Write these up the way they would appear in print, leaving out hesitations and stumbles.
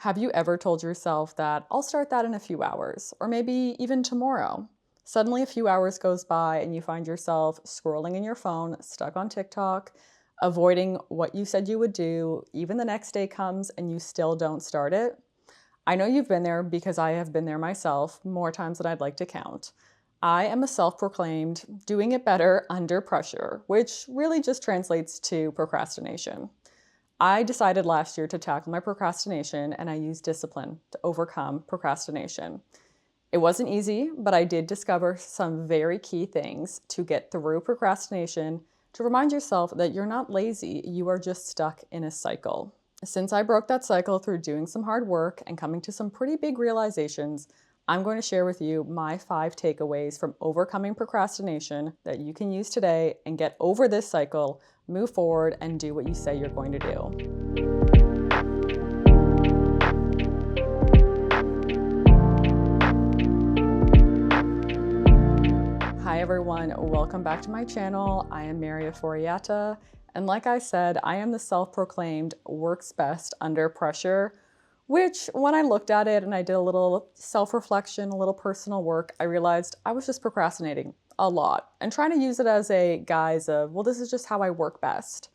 Have you ever told yourself that I'll start that in a few hours, or maybe even tomorrow? Suddenly, a few hours goes by and you find yourself scrolling in your phone, stuck on TikTok, avoiding what you said you would do. Even the next day comes and you still don't start it. I know you've been there because I have been there myself more times than I'd like to count. I am a self proclaimed doing it better under pressure, which really just translates to procrastination. I decided last year to tackle my procrastination and I used discipline to overcome procrastination. It wasn't easy, but I did discover some very key things to get through procrastination to remind yourself that you're not lazy, you are just stuck in a cycle. Since I broke that cycle through doing some hard work and coming to some pretty big realizations, I'm going to share with you my 5 takeaways from overcoming procrastination that you can use today and get over this cycle, move forward, and do what you say you're going to do. Hi everyone, welcome back to my channel. I am Ofori-Attah, and like I said, I am the self-proclaimed works best under pressure, which when I looked at it and I did a little self-reflection, a little personal work, I realized I was just procrastinating a lot and trying to use it as a guise of, well, this is just how I work best.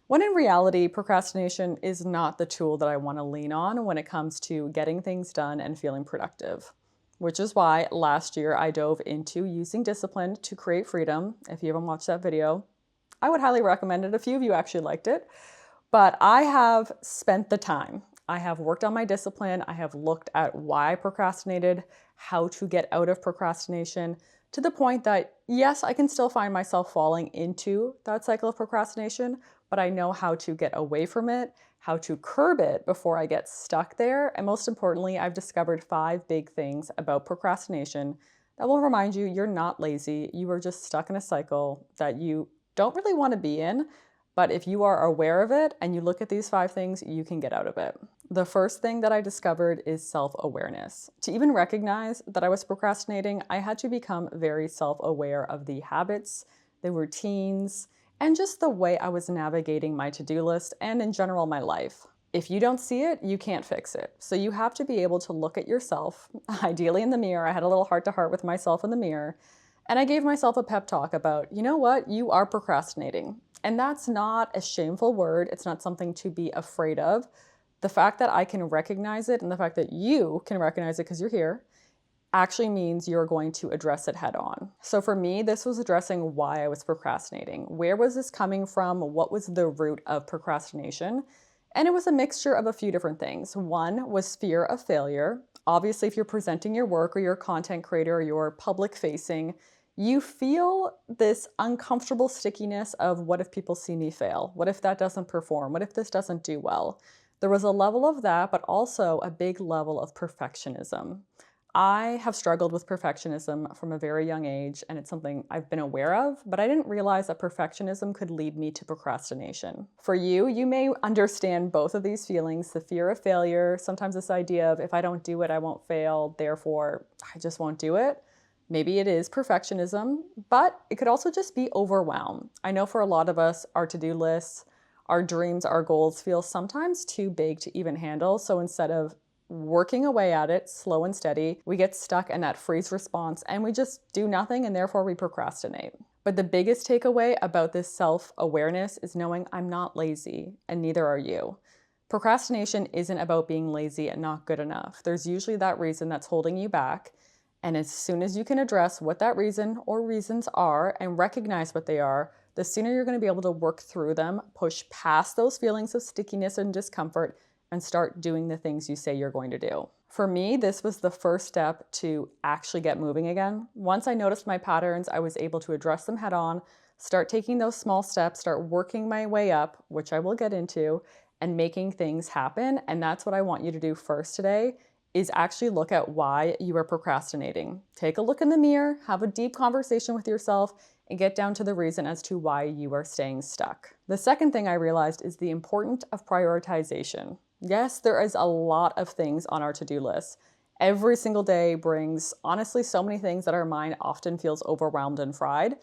When in reality, procrastination is not the tool that I want to lean on when it comes to getting things done and feeling productive. Which is why last year I dove into using discipline to create freedom. If you haven't watched that video, I would highly recommend it. A few of you actually liked it. But I have spent the time. I have worked on my discipline. I have looked at why I procrastinated, how to get out of procrastination, to the point that, yes, I can still find myself falling into that cycle of procrastination, but I know how to get away from it, how to curb it before I get stuck there. And most importantly, I've discovered 5 big things about procrastination that will remind you you're not lazy. You are just stuck in a cycle that you don't really want to be in. But if you are aware of it and you look at these 5 things, you can get out of it. The first thing that I discovered is self-awareness. To even recognize that I was procrastinating, I had to become very self-aware of the habits, the routines, and just the way I was navigating my to-do list and in general my life. If you don't see it, you can't fix it. So you have to be able to look at yourself, ideally in the mirror. I had a little heart-to-heart with myself in the mirror, and I gave myself a pep talk about, you know what, you are procrastinating. And that's not a shameful word. It's not something to be afraid of. The fact that I can recognize it and the fact that you can recognize it because you're here actually means you're going to address it head on. So for me, this was addressing why I was procrastinating. Where was this coming from? What was the root of procrastination? And it was a mixture of a few different things. One was fear of failure. Obviously, if you're presenting your work or you're a content creator or you're public facing, you feel this uncomfortable stickiness of what if people see me fail? What if that doesn't perform? What if this doesn't do well? There was a level of that, but also a big level of perfectionism. I have struggled with perfectionism from a very young age, and it's something I've been aware of, but I didn't realize that perfectionism could lead me to procrastination. For you, you may understand both of these feelings, the fear of failure, sometimes this idea of if I don't do it, I won't fail, therefore I just won't do it. Maybe it is perfectionism, but it could also just be overwhelm. I know for a lot of us, our to-do lists, our dreams, our goals feel sometimes too big to even handle. So instead of working away at it, slow and steady, we get stuck in that freeze response and we just do nothing and therefore we procrastinate. But the biggest takeaway about this self-awareness is knowing I'm not lazy and neither are you. Procrastination isn't about being lazy and not good enough. There's usually that reason that's holding you back. And as soon as you can address what that reason or reasons are and recognize what they are, the sooner you're going to be able to work through them, push past those feelings of stickiness and discomfort, and start doing the things you say you're going to do. For me, this was the first step to actually get moving again. Once I noticed my patterns, I was able to address them head on, start taking those small steps, start working my way up, which I will get into, and making things happen. And that's what I want you to do first today, is actually look at why you are procrastinating. Take a look in the mirror, have a deep conversation with yourself, and get down to the reason as to why you are staying stuck. The second thing I realized is the importance of prioritization. Yes, there is a lot of things on our to-do list. Every single day brings, honestly, so many things that our mind often feels overwhelmed and fried.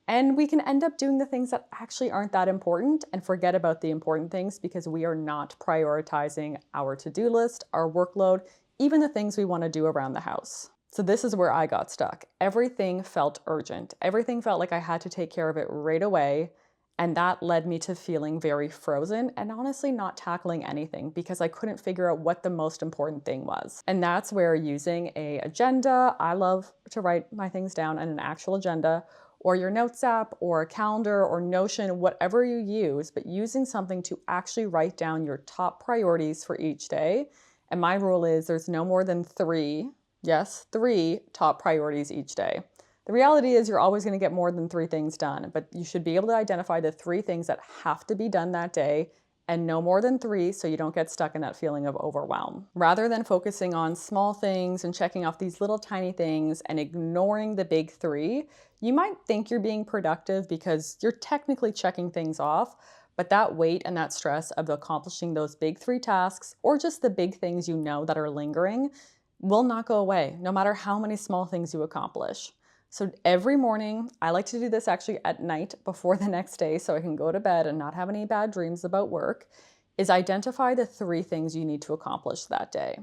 And we can end up doing the things that actually aren't that important and forget about the important things because we are not prioritizing our to-do list, our workload, even the things we want to do around the house. So this is where I got stuck. Everything felt urgent. Everything felt like I had to take care of it right away. And that led me to feeling very frozen and honestly not tackling anything because I couldn't figure out what the most important thing was. And that's where using an agenda, I love to write my things down on an actual agenda, or your notes app or a calendar or Notion, whatever you use, but using something to actually write down your top priorities for each day. And my rule is there's no more than three, yes, three top priorities each day. The reality is you're always going to get more than three things done, but you should be able to identify the three things that have to be done that day and no more than three so you don't get stuck in that feeling of overwhelm. Rather than focusing on small things and checking off these little tiny things and ignoring the big three, you might think you're being productive because you're technically checking things off, but that weight and that stress of accomplishing those big three tasks or just the big things you know that are lingering will not go away, no matter how many small things you accomplish. So every morning, I like to do this actually at night before the next day so I can go to bed and not have any bad dreams about work, is identify the three things you need to accomplish that day.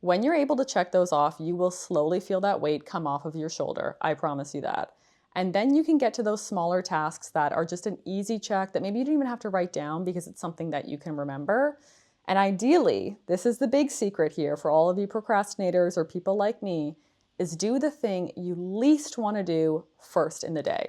When you're able to check those off, you will slowly feel that weight come off of your shoulder. I promise you that. And then you can get to those smaller tasks that are just an easy check that maybe you don't even have to write down because it's something that you can remember. And ideally, this is the big secret here for all of you procrastinators or people like me, is do the thing you least want to do first in the day.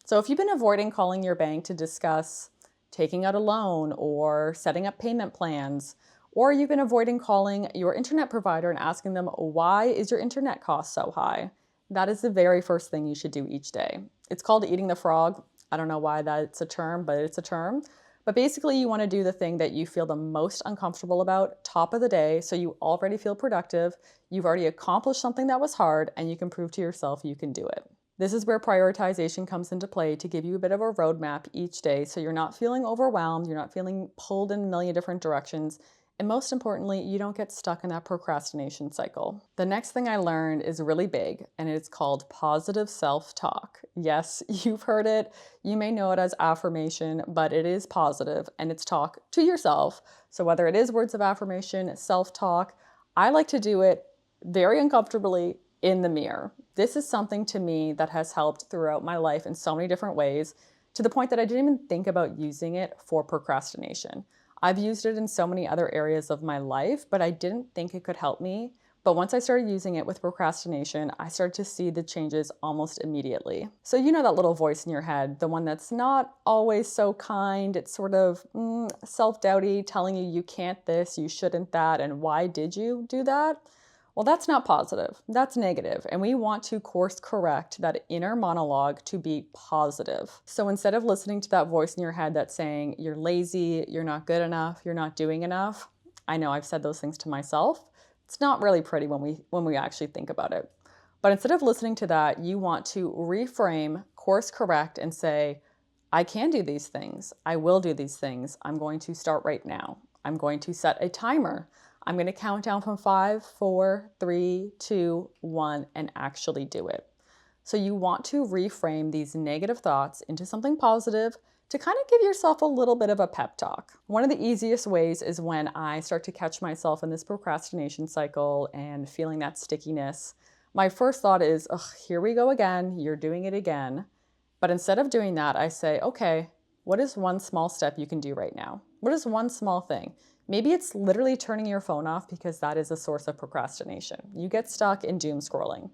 So if you've been avoiding calling your bank to discuss taking out a loan or setting up payment plans, or you've been avoiding calling your internet provider and asking them, why is your internet cost so high? That is the very first thing you should do each day. It's called eating the frog. I don't know why that's a term, but it's a term. But basically you want to do the thing that you feel the most uncomfortable about top of the day so you already feel productive, you've already accomplished something that was hard, and you can prove to yourself you can do it. This is where prioritization comes into play to give you a bit of a roadmap each day so you're not feeling overwhelmed, you're not feeling pulled in a million different directions, and most importantly, you don't get stuck in that procrastination cycle. The next thing I learned is really big, and it's called positive self-talk. Yes, you've heard it. You may know it as affirmation, but it is positive, and it's talk to yourself. So whether it is words of affirmation, self-talk, I like to do it very uncomfortably in the mirror. This is something to me that has helped throughout my life in so many different ways, to the point that I didn't even think about using it for procrastination. I've used it in so many other areas of my life, but I didn't think it could help me. But once I started using it with procrastination, I started to see the changes almost immediately. So you know that little voice in your head, the one that's not always so kind, it's sort of self-doubty, telling you you can't this, you shouldn't that, and why did you do that? Well, that's not positive, that's negative, and we want to course correct that inner monologue to be positive. So instead of listening to that voice in your head that's saying you're lazy, you're not good enough, you're not doing enough, I know I've said those things to myself. It's not really pretty when we actually think about it. But instead of listening to that, you want to reframe, course correct, and say, I can do these things, I will do these things, I'm going to start right now. I'm going to set a timer. I'm going to count down from 5, 4, 3, 2, 1, and actually do it. So you want to reframe these negative thoughts into something positive to kind of give yourself a little bit of a pep talk. One of the easiest ways is when I start to catch myself in this procrastination cycle and feeling that stickiness. My first thought is, ugh, here we go again, you're doing it again. But instead of doing that, I say, okay, what is one small step you can do right now? What is one small thing? Maybe it's literally turning your phone off because that is a source of procrastination. You get stuck in doom scrolling.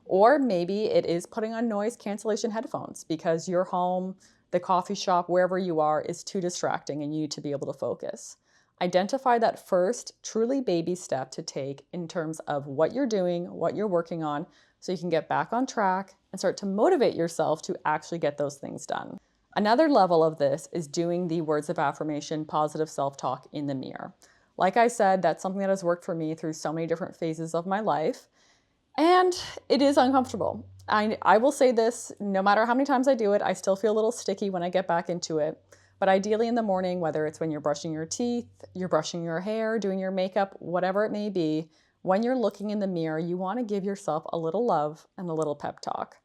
Or maybe it is putting on noise cancellation headphones because your home, the coffee shop, wherever you are is too distracting and you need to be able to focus. Identify that first truly baby step to take in terms of what you're doing, what you're working on, so you can get back on track and start to motivate yourself to actually get those things done. Another level of this is doing the words of affirmation, positive self-talk in the mirror. Like I said, that's something that has worked for me through so many different phases of my life, and it is uncomfortable. I will say this, no matter how many times I do it, I still feel a little sticky when I get back into it. But ideally in the morning, whether it's when you're brushing your teeth, you're brushing your hair, doing your makeup, whatever it may be, when you're looking in the mirror, you want to give yourself a little love and a little pep talk.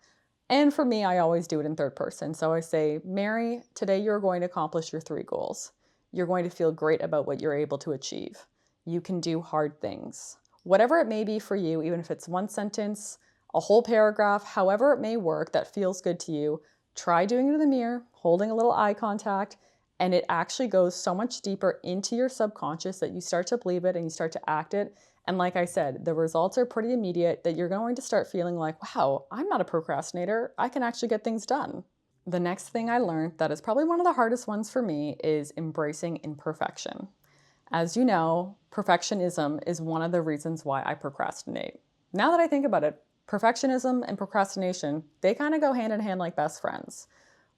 And for me, I always do it in third person. So I say, Mary, today you're going to accomplish your 3 goals. You're going to feel great about what you're able to achieve. You can do hard things. Whatever it may be for you, even if it's one sentence, a whole paragraph, however it may work that feels good to you, try doing it in the mirror, holding a little eye contact, and it actually goes so much deeper into your subconscious that you start to believe it and you start to act it. And like I said, the results are pretty immediate that you're going to start feeling like, wow, I'm not a procrastinator. I can actually get things done. The next thing I learned that is probably one of the hardest ones for me is embracing imperfection. As you know, perfectionism is one of the reasons why I procrastinate. Now that I think about it, perfectionism and procrastination, they kind of go hand in hand like best friends.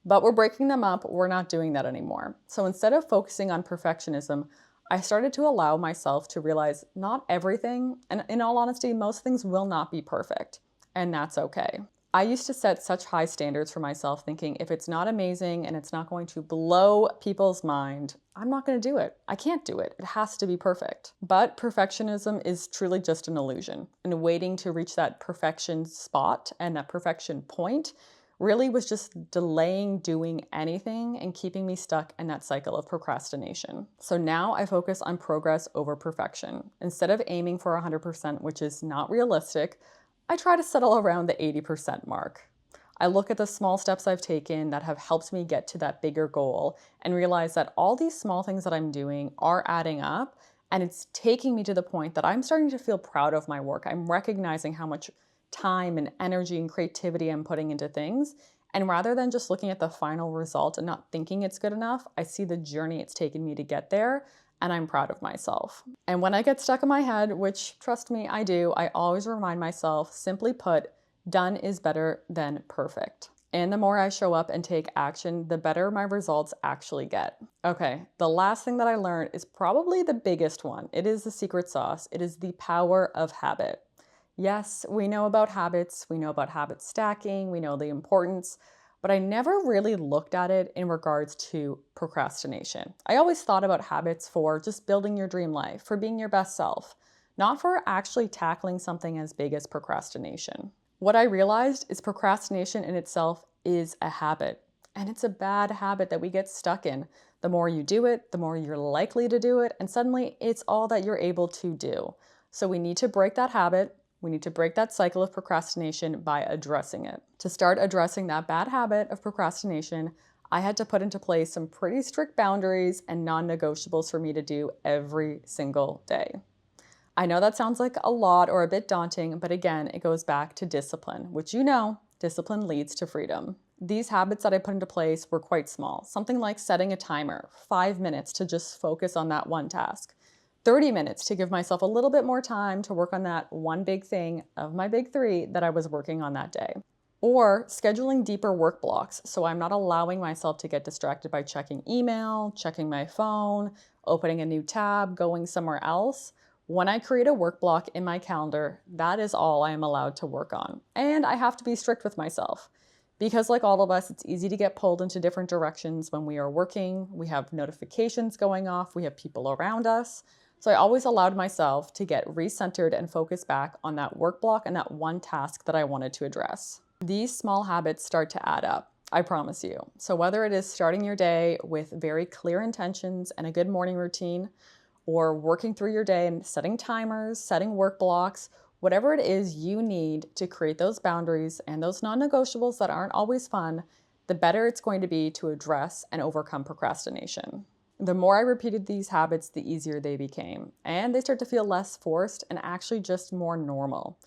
But we're breaking them up, we're not doing that anymore. So instead of focusing on perfectionism, I started to allow myself to realize not everything, and in all honesty, most things will not be perfect, and that's okay. I used to set such high standards for myself thinking if it's not amazing and it's not going to blow people's mind, I'm not going to do it. I can't do it. It has to be perfect. But perfectionism is truly just an illusion, and waiting to reach that perfection spot and that perfection point really was just delaying doing anything and keeping me stuck in that cycle of procrastination. So now I focus on progress over perfection. Instead of aiming for 100%, which is not realistic, I try to settle around the 80% mark. I look at the small steps I've taken that have helped me get to that bigger goal and realize that all these small things that I'm doing are adding up, and it's taking me to the point that I'm starting to feel proud of my work. I'm recognizing how much time and energy and creativity I'm putting into things. And rather than just looking at the final result and not thinking it's good enough, I see the journey it's taken me to get there, and I'm proud of myself. And when I get stuck in my head, which trust me, I do, I always remind myself, simply put, done is better than perfect. And the more I show up and take action, the better my results actually get. Okay, the last thing that I learned is probably the biggest one. It is the secret sauce. It is the power of habit. Yes, we know about habits, we know about habit stacking, we know the importance, but I never really looked at it in regards to procrastination. I always thought about habits for just building your dream life, for being your best self, not for actually tackling something as big as procrastination. What I realized is procrastination in itself is a habit, and it's a bad habit that we get stuck in. The more you do it, the more you're likely to do it, and suddenly it's all that you're able to do. So we need to break that habit. We need to break that cycle of procrastination by addressing it. To start addressing that bad habit of procrastination, I had to put into place some pretty strict boundaries and non-negotiables for me to do every single day. I know that sounds like a lot or a bit daunting, but again, it goes back to discipline, which you know, discipline leads to freedom. These habits that I put into place were quite small, something like setting a timer, 5 minutes to just focus on that one task. 30 minutes to give myself a little bit more time to work on that one big thing of my big 3 that I was working on that day. Or scheduling deeper work blocks so I'm not allowing myself to get distracted by checking email, checking my phone, opening a new tab, going somewhere else. When I create a work block in my calendar, that is all I am allowed to work on. And I have to be strict with myself. Because like all of us, it's easy to get pulled into different directions when we are working. We have notifications going off, we have people around us. So I always allowed myself to get recentered and focus back on that work block and that one task that I wanted to address. These small habits start to add up, I promise you. So whether it is starting your day with very clear intentions and a good morning routine, or working through your day and setting timers, setting work blocks, whatever it is you need to create those boundaries and those non-negotiables that aren't always fun, the better it's going to be to address and overcome procrastination. The more I repeated these habits, the easier they became, and they start to feel less forced and actually just more normal.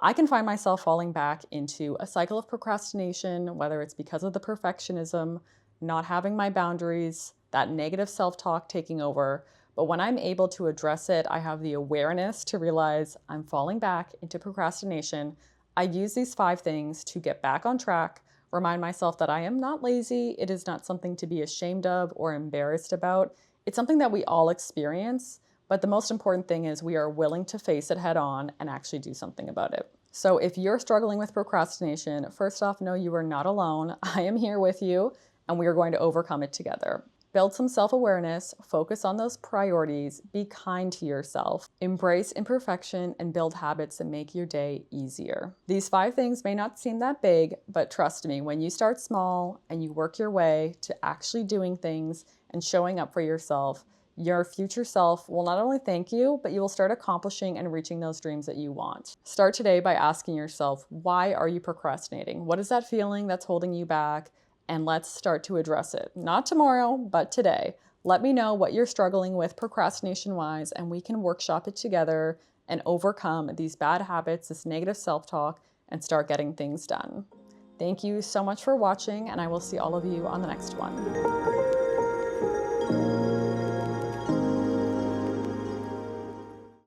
I can find myself falling back into a cycle of procrastination, whether it's because of the perfectionism, not having my boundaries, that negative self-talk taking over. But when I'm able to address it, I have the awareness to realize I'm falling back into procrastination. I use these 5 things to get back on track, remind myself that I am not lazy. It is not something to be ashamed of or embarrassed about. It's something that we all experience, but the most important thing is we are willing to face it head on and actually do something about it. So if you're struggling with procrastination, first off, know you are not alone. I am here with you, and we are going to overcome it together. Build some self-awareness, focus on those priorities, be kind to yourself, embrace imperfection, and build habits that make your day easier. These 5 things may not seem that big, but trust me, when you start small and you work your way to actually doing things and showing up for yourself, your future self will not only thank you, but you will start accomplishing and reaching those dreams that you want. Start today by asking yourself, why are you procrastinating? What is that feeling that's holding you back? And let's start to address it. Not tomorrow, but today. Let me know what you're struggling with procrastination-wise, and we can workshop it together and overcome these bad habits, this negative self-talk, and start getting things done. Thank you so much for watching, and I will see all of you on the next one.